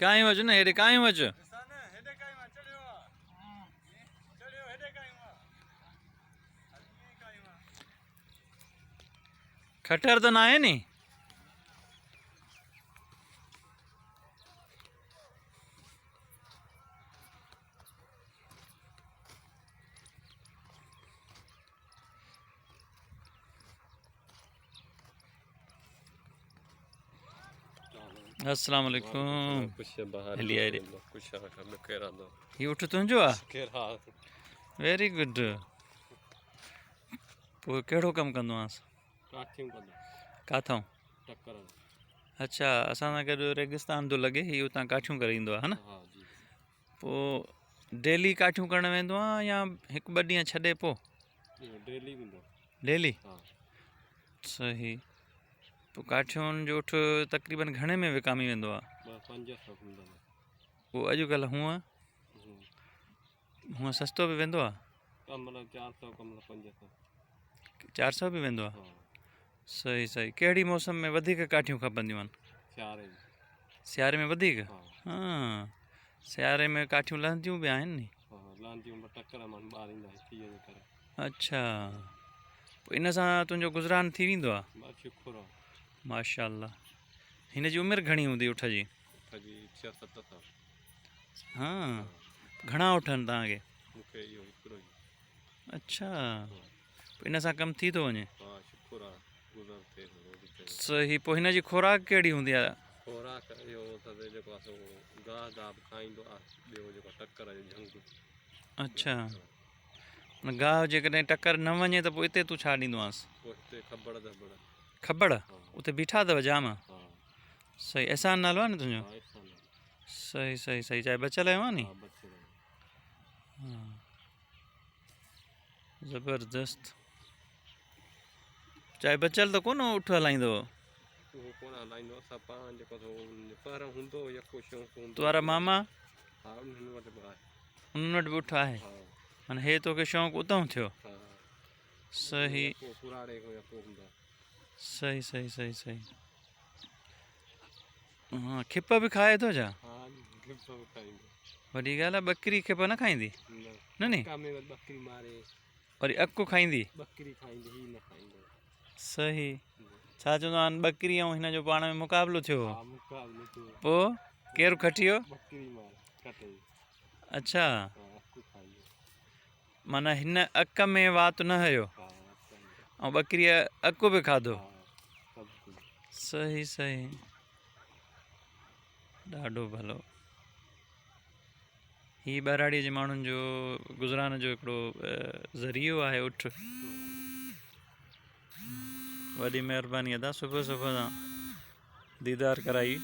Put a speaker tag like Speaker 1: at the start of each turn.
Speaker 1: काई वच न हेडे काई वच खटर तो ना है नी अस्सलाम वालेकुम हलिया रे ये उठ तुंजो आ वेरी गुड पो केड़ो कम कंदो आस काथों अच्छा असां सां गॾु रेगिस्तान थो लॻे ही उतां काठियूं करे ईंदो आहे न पोइ डेली काठियूं करण वेंदो आहे या हिकु ॿ ॾींहं छॾे पोइ डेली सही पोइ काठियुनि जो उठ तक़रीबन घणे में विकामी वेंदो आहे पोइ अॼुकल्ह हूअं सस्तो बि वेंदो आहे 400 बि वेंदो आहे सही सही कहिड़ी मौसम में वधीक काठियूं खपंदियूं आहिनि सियारे में वधीक हा सियारे में काठियूं लहंदियूं बि आहिनि नी अच्छा पोइ इन सां तुंहिंजो गुज़रान थी वेंदो आहे माशाअल्लाह हिन जी उमिरि घणी हूंदी उठ जी हा घणा उठनि तव्हांखे अच्छा इन सां कमु थी थो वञे सही पोइ हिन जी खुराक कहिड़ी हूंदी आहे अच्छा गाह जेकॾहिं टकर न वञे त पोइ हिते तूं छा ॾींदो आहिनि खबड़ उते बीठा अथव जाम सही अहसान नालो आहे न तुंहिंजो सही सही सही चाहे बचियल आहियो आहे नी ज़बरदस्त चाहे बचियल त कोन उठ हलाईंदो तुंहिंजा मामा उन्हनि वटि बि उठ आहे माना हे तोखे शौक़ु उतां थियो सही सही सही सही सही हा खिप बि खाए थो छा वॾी ॻाल्हि आहे ॿकरी खिप न खाईंदी न नी वरी अकु खाईंदी सही छा चवंदो आहे ॿकरी ऐं हिन जो पाण में मुक़ाबिलो थियो पोइ केरु खटी वियो अच्छा माना हिन अक में वात न हयो ऐं ॿकरीअ अकु बि खाधो सही सही ॾाढो भलो ही ॿराड़ीअ जे माण्हुनि जो गुज़रान जो हिकिड़ो ज़रियो आहे उठ वॾी महिरबानी अदा सुबुह सुबुह सां दीदार कराई